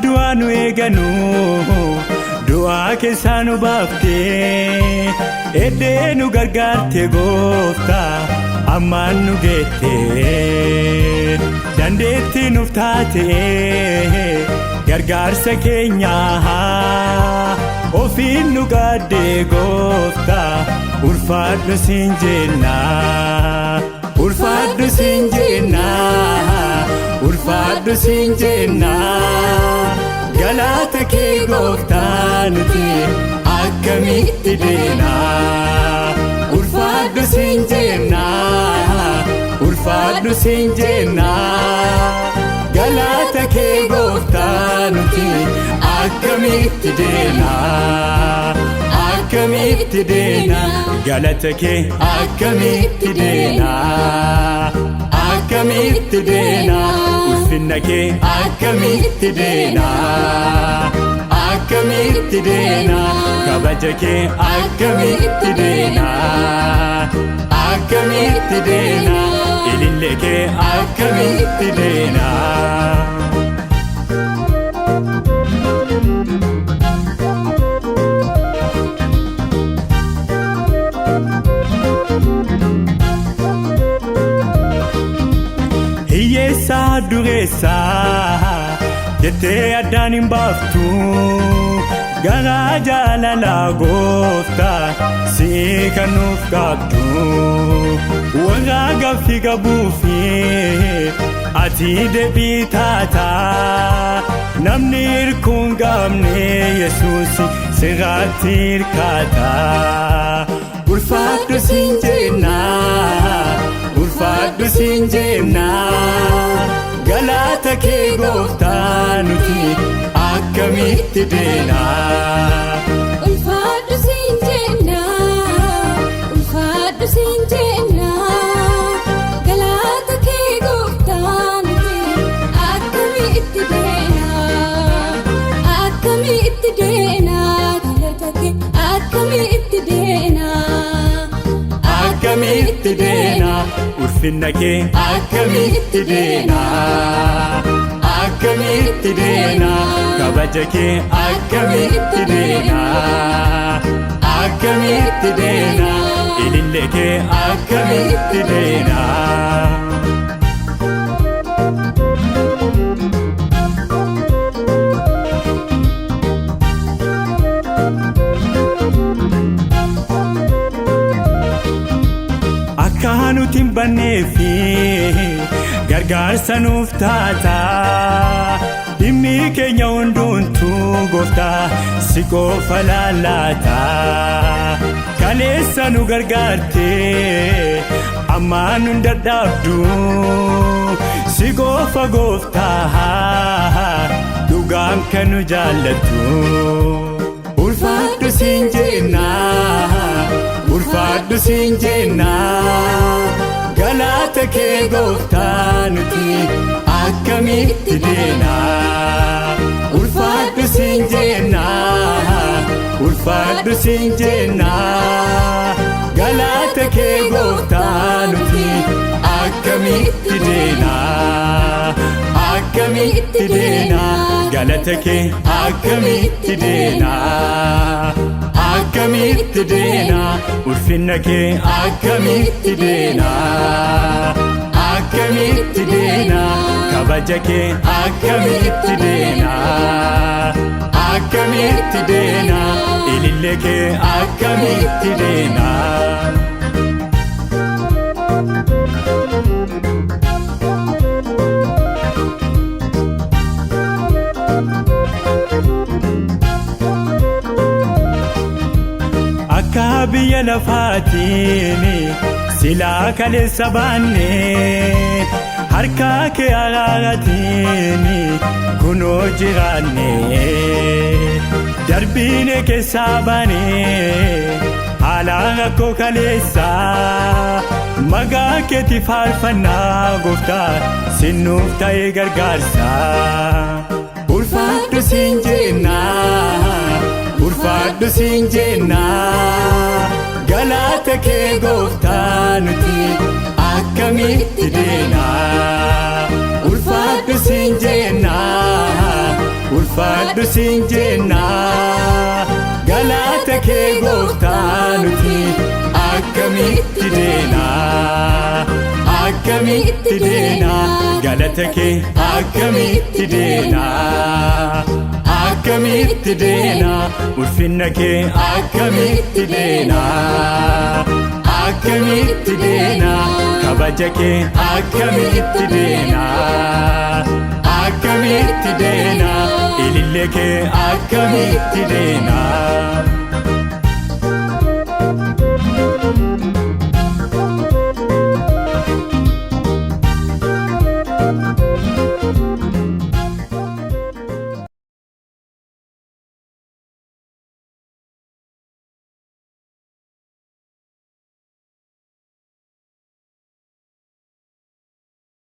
du'a nu eeganu du'a keessaa nu baaftee eddee nu gargaarte gooftaa ammaan nu geette dandeetti nuuf taate gargaarsa keenya ofiin nu gaadde gooftaa ulfaadhu siin jenna ulfaadhu siin jenna ulfaadhu siin jenna galata kee gooftaa nuti akkamitti deena ulfaadhu siin jenna ulfaadhu siin jenna galata kee gooftaa nuti akkamitti deena akkamitti deena galata kee akkamitti deena akkamitti deena ulfinna kee akkamitti deena akkamitti deena kabaja kee akkamitti deena akkamitti deena ilille kee akkamitti deena hiyyeessa dureessa jettee addaan hin baaftu garaa jaalala gooftaa si'i kan nuuf qabdu warra gaaffii qabuufi ati deebii taata namni hirkuun qabne yesuus sirratti hirkata ulfaadhu siin jenna ulfaadhu siin jenna galata kee gooftaa nuti akkamitti deena ulfaadhu siin jenna ulfaadhu siin jenna galata kee gooftaa nuti akkamitti deena galata kee akkamitti deena akkamitti deena ulfinna kee akkamitti deena akkamitti deena kabaja kee akkamitti deena akkamitti deena ilille kee akkamitti deena nuti hin banneefi gargaarsa nuuf taata dhimmi keenya hundumtuu gooftaa si qofa laallata kaleessa nu gargaarte ammaan nu dadhabdu si qofa gooftaa dhugaan kan nu jaallattu ulfaadhu siin jenna ulfaadhu siin jenna galata kee gooftaa nuti akkamitti deena ulfaadhu siin jenna ulfaadhu siin jenna galata kee gooftaa nuti akkamitti deena akkamitti deena galata kee akkamitti deena akkamitti deena ulfinna kee akkamitti deena akkamitti deena kabaja kee akkamitti deena akkamitti deena ilille kee akkamitti deena akka biyya lafaatiin silaa kaleessa baanne harka kee araaratiin kunoo jiraanne darbiine keessaa baane haalaan rakkoo kaleessa maqaa keetti faarfannaa gooftaa sinuuf ta'ee gargaarsa ulfaadhu siin jenna ulfaadhu siin jenna galata kee gooftaa nuti akkamitti deena ulfaadhu siin jenna ulfaadhu siin jenna galata kee gooftaa nuti akkamitti deena akkamitti deena galata kee akkamitti deena akkamitti deena ulfinna kee akkamitti deena akkamitti deena kabaja kee akkamitti deena akkamitti deena ilillee kee akkamitti deena.